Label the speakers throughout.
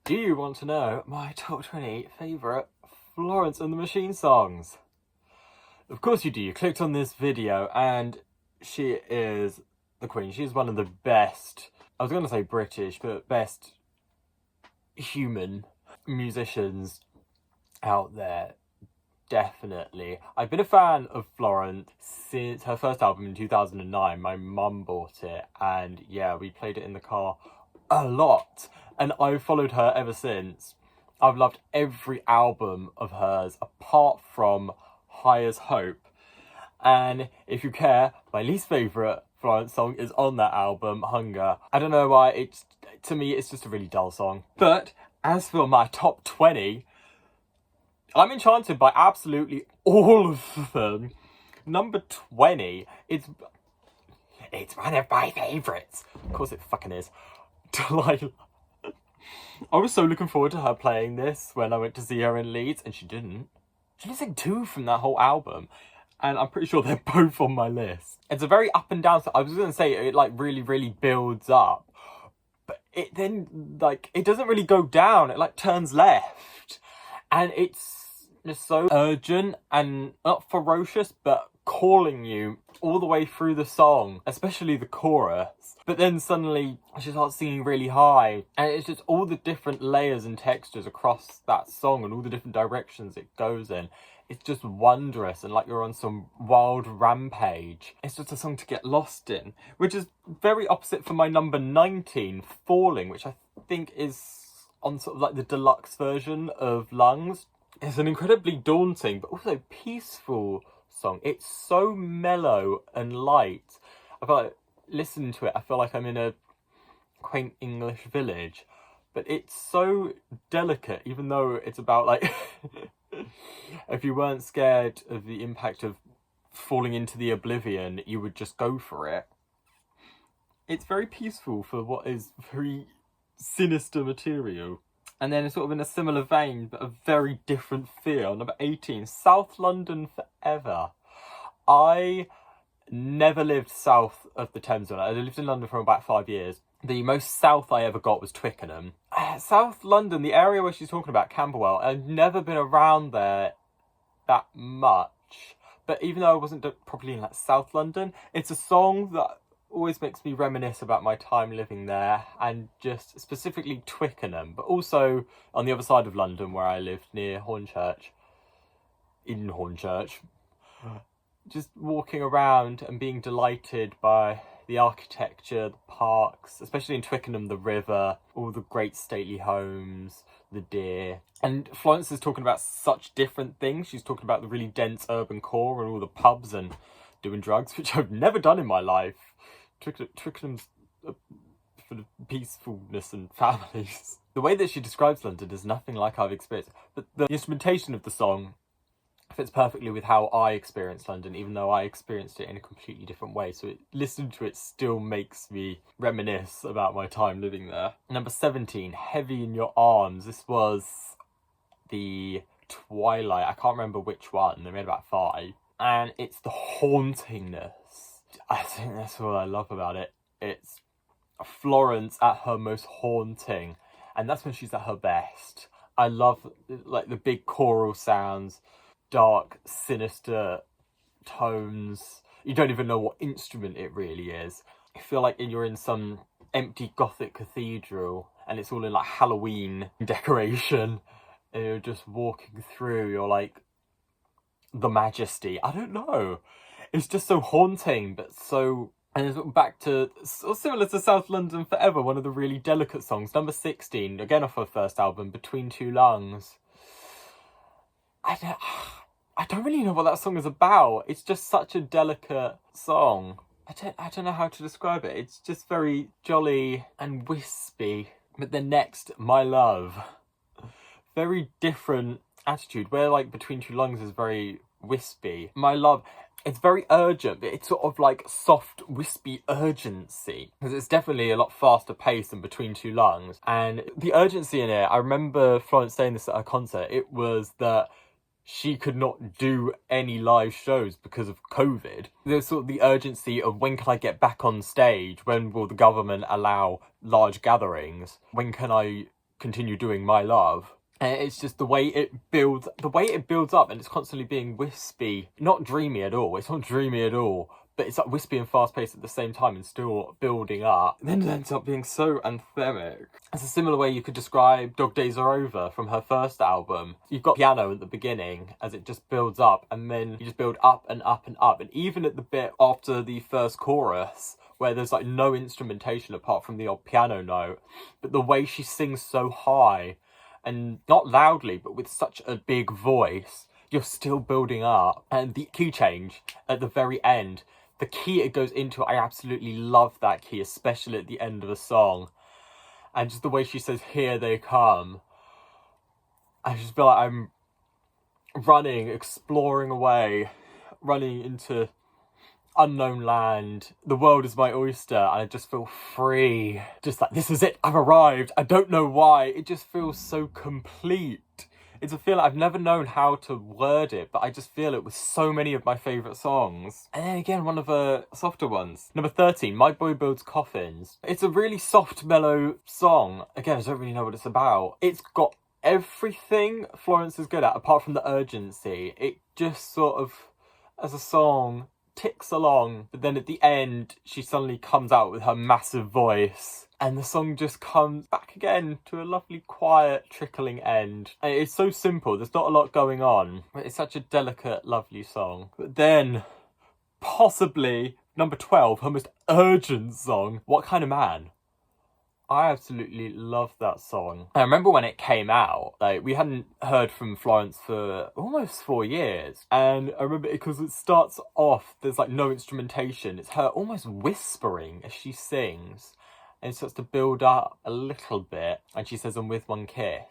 Speaker 1: Do you want to know my top 20 favourite Florence and the Machine songs? Of course you do. You clicked on this video and she is the queen. She's one of the best, I was going to say British, but best human musicians out there. Definitely. I've been a fan of Florence since her first album in 2009. My mum bought it and yeah, we played it in the car a lot. And I've followed her ever since. I've loved every album of hers apart from High as Hope. And if you care, my least favourite Florence song is on that album, Hunger. I don't know why, to me it's just a really dull song. But as for my top 20, I'm enchanted by absolutely all of them. Number 20, it's one of my favourites. Of course it fucking is. Delilah. I was so looking forward to her playing this when I went to see her in Leeds, and she didn't. She didn't sing 2 from that whole album, and I'm pretty sure they're both on my list. It's a very up and down. I was going to say it like really builds up, but it then like it doesn't really go down. It like turns left, and it's just so urgent and not ferocious, but calling you all the way through the song, especially the chorus. But then suddenly she starts singing really high, and it's just all the different layers and textures across that song and all the different directions it goes in. It's just wondrous and like you're on some wild rampage. It's just a song to get lost in, which is very opposite for my number 19, Falling, which I think is on sort of like the deluxe version of Lungs. It's an incredibly daunting but also peaceful song. It's so mellow and light. I feel like listening to it, I feel like I'm in a quaint English village, but it's so delicate, even though it's about like if you weren't scared of the impact of falling into the oblivion, you would just go for it. It's very peaceful for what is very sinister material. And then sort of in a similar vein, but a very different feel, number 18, South London Forever. I never lived south of the Thames. I lived in London for about 5 years. The most south I ever got was Twickenham. South London, the area where she's talking about, Camberwell, I've never been around there that much. But even though I wasn't properly in like South London, it's a song that always makes me reminisce about my time living there, and just specifically Twickenham, but also on the other side of London where I lived near Hornchurch. In Hornchurch. Just walking around and being delighted by the architecture, the parks, especially in Twickenham, the river, all the great stately homes, the deer. And Florence is talking about such different things. She's talking about the really dense urban core and all the pubs and doing drugs, which I've never done in my life. Twickenham's for the peacefulness and families. The way that she describes London is nothing like I've experienced, but the instrumentation of the song fits perfectly with how I experienced London, even though I experienced it in a completely different way. So listening to it still makes me reminisce about my time living there. Number 17, Heavy in Your Arms. This was the Twilight. I can't remember which one. They made about 5. And it's the hauntingness. I think that's what I love about it. It's Florence at her most haunting. And that's when she's at her best. I love like the big choral sounds, dark, sinister tones. You don't even know what instrument it really is. I feel like you're in some empty Gothic cathedral and it's all in like Halloween decoration, and you're just walking through, you're like the majesty. I don't know. It's just so haunting, but so... And it's back to, similar to South London Forever, one of the really delicate songs. Number 16, again off her first album, Between Two Lungs. I don't really know what that song is about. It's just such a delicate song. I don't know how to describe it. It's just very jolly and wispy. But then next, My Love. Very different attitude, where like Between Two Lungs is very wispy. My Love, it's very urgent, but it's sort of like soft, wispy urgency. Because it's definitely a lot faster paced than Between Two Lungs. And the urgency in it, I remember Florence saying this at her concert, it was that she could not do any live shows because of COVID. There's sort of the urgency of when can I get back on stage? When will the government allow large gatherings? When can I continue doing My Love. And it's just the way it builds up, and it's constantly being wispy, not dreamy at all. It's not dreamy at all, but it's like wispy and fast paced at the same time and still building up. And then it ends up being so anthemic. It's a similar way you could describe Dog Days Are Over from her first album. You've got piano at the beginning as it just builds up, and then you just build up and up and up. And even at the bit after the first chorus, where there's like no instrumentation apart from the odd piano note, but the way she sings so high, and not loudly, but with such a big voice, you're still building up. And the key change at the very end, the key it goes into, I absolutely love that key, especially at the end of a song. And just the way she says, "Here they come." I just feel like I'm running, exploring away, running into unknown land. The world is my oyster, and I just feel free. Just like, this is it, I've arrived. I don't know why. It just feels so complete. It's a feeling I've never known how to word it, but I just feel it with so many of my favourite songs. And then again, one of the softer ones. Number 13, My Boy Builds Coffins. It's a really soft, mellow song. Again, I don't really know what it's about. It's got everything Florence is good at, apart from the urgency. It just sort of, as a song, ticks along, but then at the end she suddenly comes out with her massive voice, and the song just comes back again to a lovely quiet trickling end. And it's so simple, there's not a lot going on, but it's such a delicate, lovely song. But then possibly number 12, her most urgent song, What Kind of Man. I absolutely love that song. I remember when it came out, like, we hadn't heard from Florence for almost 4 years. And I remember because it starts off, there's like no instrumentation. It's her almost whispering as she sings. And it starts to build up a little bit. And she says, "And with one kiss."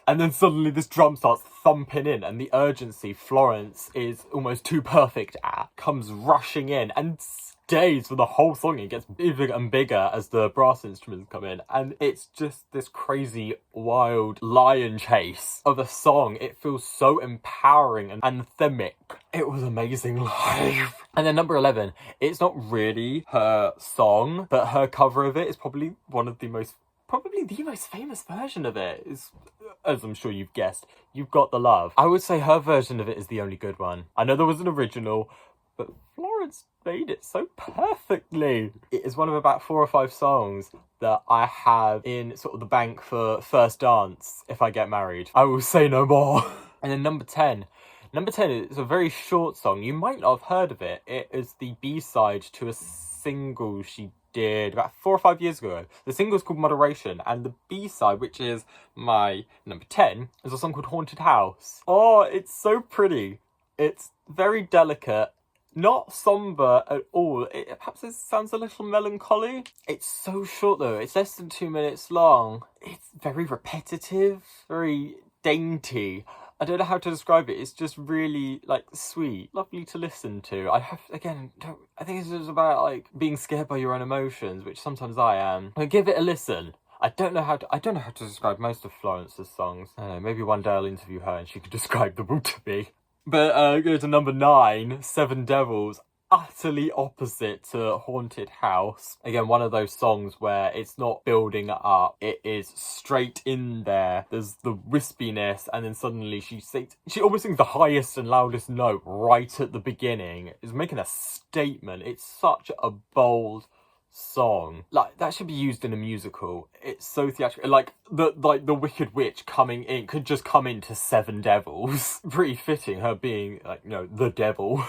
Speaker 1: And then suddenly this drum starts thumping in, and the urgency Florence is almost too perfect at comes rushing in and stays for the whole song. It gets bigger and bigger as the brass instruments come in, and it's just this crazy, wild lion chase of a song. It feels so empowering and anthemic. It was amazing live. And then number 11, it's not really her song, but her cover of it is probably the most famous version of it. Is, as I'm sure you've guessed, You've Got the Love. I would say her version of it is the only good one. I know there was an original, but Florence made it so perfectly. It is one of about 4 or 5 songs that I have in sort of the bank for first dance if I get married. I will say no more. And then number 10. Number 10 is a very short song. You might not have heard of it. It is the B-side to a single she did about 4 or 5 years ago. The single's called Moderation, and the B-side, which is my number 10, is a song called Haunted House. Oh, it's so pretty. It's very delicate, not somber at all. Perhaps it sounds a little melancholy. It's so short though. It's less than 2 minutes long. It's very repetitive, very dainty. I don't know how to describe it. It's just really, like, sweet, lovely to listen to. I think it's just about, like, being scared by your own emotions, which sometimes I am. But give it a listen. I don't know how to describe most of Florence's songs. I don't know, maybe one day I'll interview her and she could describe them all to me. But go to number 9, Seven Devils. Utterly opposite to Haunted House. Again, one of those songs where it's not building up, it is straight in there. There's the wispiness, and then suddenly she almost sings the highest and loudest note right at the beginning. It's making a statement. It's such a bold song. Like, that should be used in a musical. It's so theatrical. Like the Wicked Witch coming in could just come into Seven Devils. Pretty fitting, her being, like, the devil.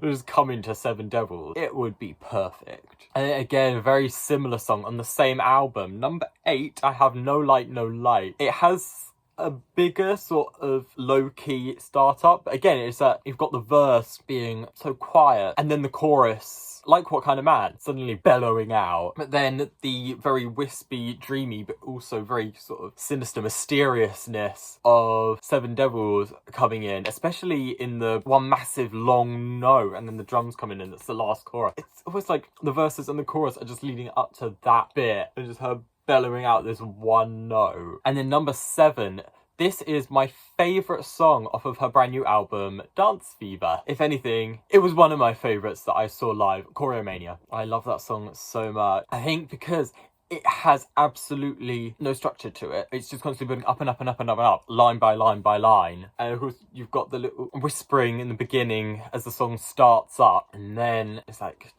Speaker 1: Just come into Seven Devils. It would be perfect. And again, a very similar song on the same album. Number 8, I have No Light, No Light. It has a bigger sort of low-key start-up. But again, it's that you've got the verse being so quiet, and then the chorus, like What Kind of Man, suddenly bellowing out. But then the very wispy, dreamy, but also very sort of sinister mysteriousness of Seven Devils coming in, especially in the one massive long note, and then the drums come in and it's the last chorus. It's almost like the verses and the chorus are just leading up to that bit, and just her bellowing out this one note. And then number 7, this is my favourite song off of her brand new album, Dance Fever. If anything, it was one of my favourites that I saw live, Choreomania. I love that song so much. I think because it has absolutely no structure to it. It's just constantly building up and up and up and up and up, line by line by line. And of course, you've got the little whispering in the beginning as the song starts up, and then it's like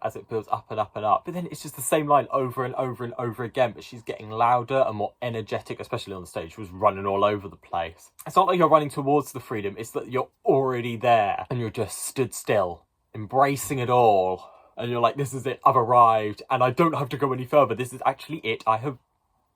Speaker 1: as it builds up and up and up. But then it's just the same line over and over and over again, but she's getting louder and more energetic, especially on the stage. She was running all over the place. It's not like you're running towards the freedom, it's that you're already there and you're just stood still, embracing it all. And you're like, this is it, I've arrived, and I don't have to go any further. This is actually it, I have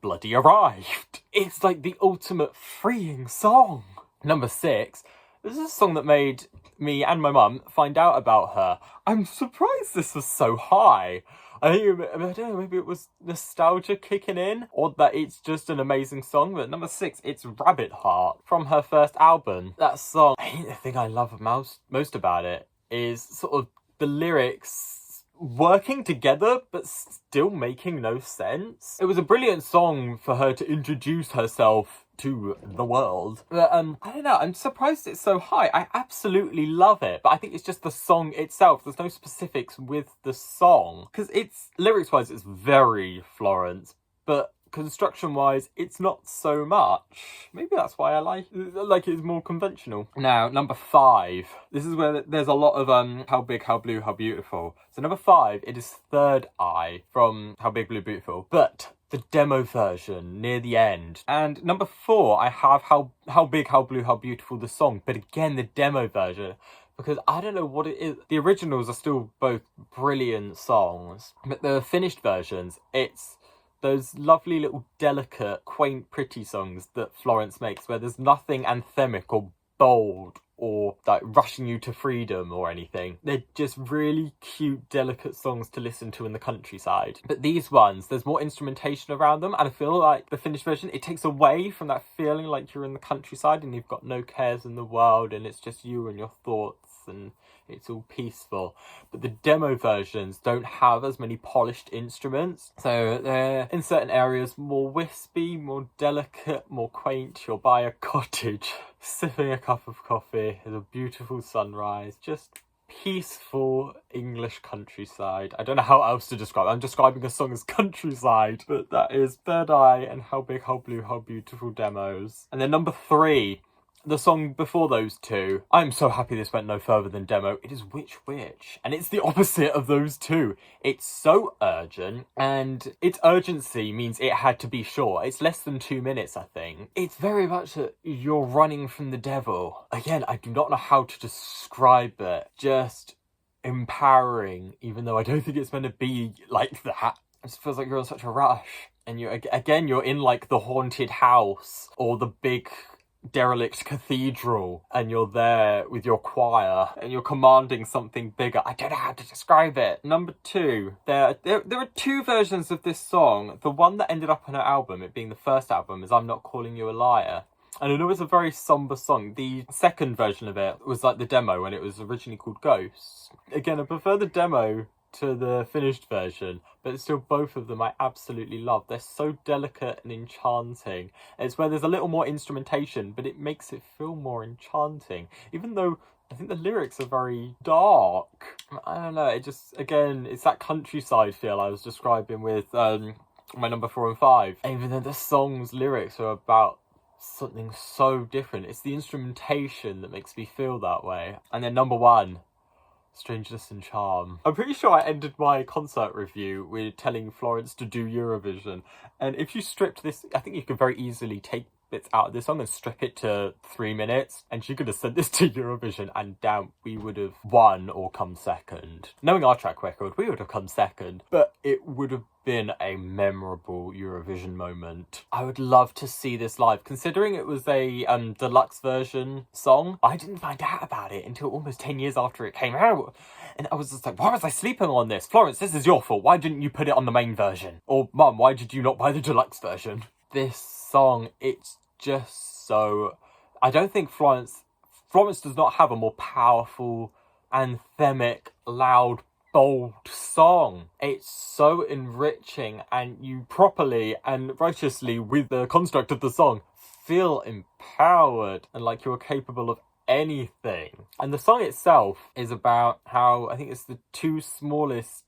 Speaker 1: bloody arrived. It's like the ultimate freeing song. Number 6, this is a song that made me and my mum find out about her. I'm surprised this was so high. I don't know, maybe it was nostalgia kicking in, or that it's just an amazing song. But number 6, it's Rabbit Heart from her first album. That song, I think the thing I love most about it is sort of the lyrics working together but still making no sense. It was a brilliant song for her to introduce herself to the world. But I don't know, I'm surprised it's so high. I absolutely love it, but I think it's just the song itself. There's no specifics with the song, because it's lyrics wise it's very Florence, but construction wise it's not so much. Maybe that's why I like it's more conventional. Now, number 5, this is where there's a lot of How Big, How Blue, How Beautiful. So number 5, it is Third Eye from How Big, Blue, Beautiful, but the demo version near the end. And number 4, I have How Big, How Blue, How Beautiful, the song, but again the demo version, because I don't know what it is. The originals are still both brilliant songs, but the finished versions, it's those lovely little delicate, quaint, pretty songs that Florence makes, where there's nothing anthemic or bold or like rushing you to freedom or anything. They're just really cute, delicate songs to listen to in the countryside. But these ones, there's more instrumentation around them, and I feel like the finished version, it takes away from that feeling like you're in the countryside and you've got no cares in the world and it's just you and your thoughts and it's all peaceful. But the demo versions don't have as many polished instruments, so they're in certain areas more wispy, more delicate, more quaint. You're by a cottage sipping a cup of coffee, there's a beautiful sunrise, just peaceful English countryside. I don't know how else to describe it. I'm describing a song as countryside, but that is Third Eye and How Big, How Blue, How Beautiful demos. And then number 3, the song before those two, I'm so happy this went no further than demo. It is Which Witch, and it's the opposite of those two. It's so urgent, and its urgency means it had to be short. It's less than 2 minutes, I think. It's very much that you're running from the devil. Again, I do not know how to describe it. Just empowering, even though I don't think it's meant to be like that. It just feels like you're on such a rush, and you're in like the haunted house or the big derelict cathedral, and you're there with your choir and you're commanding something bigger. I don't know how to describe it. Number 2, there are 2 versions of this song. The one that ended up on her album, it being the first album, is I'm Not Calling You a Liar. And I know it's a very somber song. The second version of it was like the demo when it was originally called Ghosts. Again, I prefer the demo to the finished version, but still both of them I absolutely love. They're so delicate and enchanting. It's where there's a little more instrumentation, but it makes it feel more enchanting, even though I think the lyrics are very dark. I don't know, it just, again, it's that countryside feel I was describing with my number 4 and 5. And even though the song's lyrics are about something so different, it's the instrumentation that makes me feel that way. And then number 1, Strangeness and Charm. I'm pretty sure I ended my concert review with telling Florence to do Eurovision, and if you stripped this, I think you could very easily take bits out of this song and strip it to 3 minutes, and she could have sent this to Eurovision, and damn, we would have won or come second. Knowing our track record, we would have come second, but it would have been a memorable Eurovision moment. I would love to see this live, considering it was a deluxe version song. I didn't find out about it until almost 10 years after it came out, and I was just like, why was I sleeping on this? Florence, this is your fault. Why didn't you put it on the main version? Or Mum, why did you not buy the deluxe version? This song, it's just so... I don't think Florence does not have a more powerful, anthemic, loud, bold song. It's so enriching, and you properly and righteously, with the construct of the song, feel empowered and like you're capable of anything. And the song itself is about how, I think it's the 2 smallest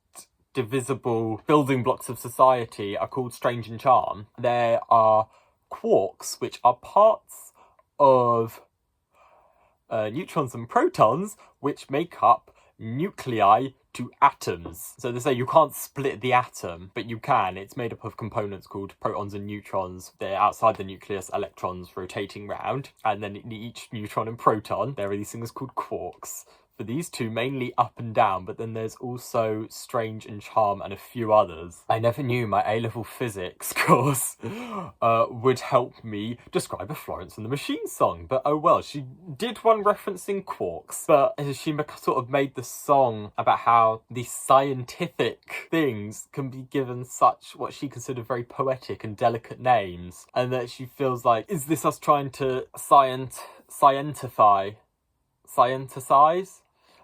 Speaker 1: divisible building blocks of society are called strange and charm, there are quarks, which are parts of neutrons and protons, which make up nuclei to atoms. So they say you can't split the atom, but you can. It's made up of components called protons and neutrons. They're outside the nucleus, electrons rotating round, and then in each neutron and proton there are these things called quarks. For these two, mainly up and down, but then there's also strange and charm and a few others. I never knew my A-level physics course would help me describe a Florence and the Machine song, but oh well. She did one referencing quarks, but she sort of made the song about how these scientific things can be given such what she considered very poetic and delicate names, and that she feels like, is this us trying to scienticize?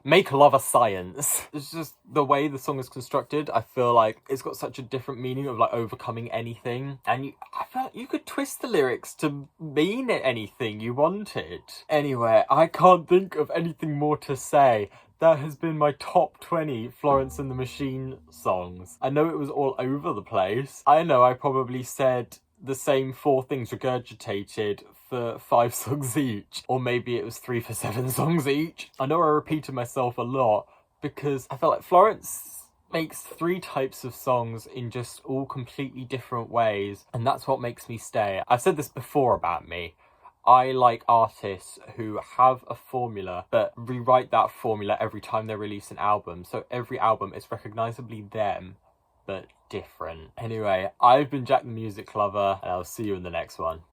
Speaker 1: Make love a science. It's just the way the song is constructed. I feel like it's got such a different meaning of like overcoming anything, and I felt like you could twist the lyrics to mean anything you wanted. Anyway, I can't think of anything more to say. That has been my top 20 Florence and the Machine songs. I know it was all over the place. I know I probably said the same 4 things regurgitated for 5 songs each, or maybe it was 3 for 7 songs each. I know I repeated myself a lot because I felt like Florence makes 3 types of songs in just all completely different ways, and that's what makes me stay. I've said this before about me. I like artists who have a formula but rewrite that formula every time they release an album, so every album is recognisably them but different. Anyway, I've been Jack the Music Lover, and I'll see you in the next one.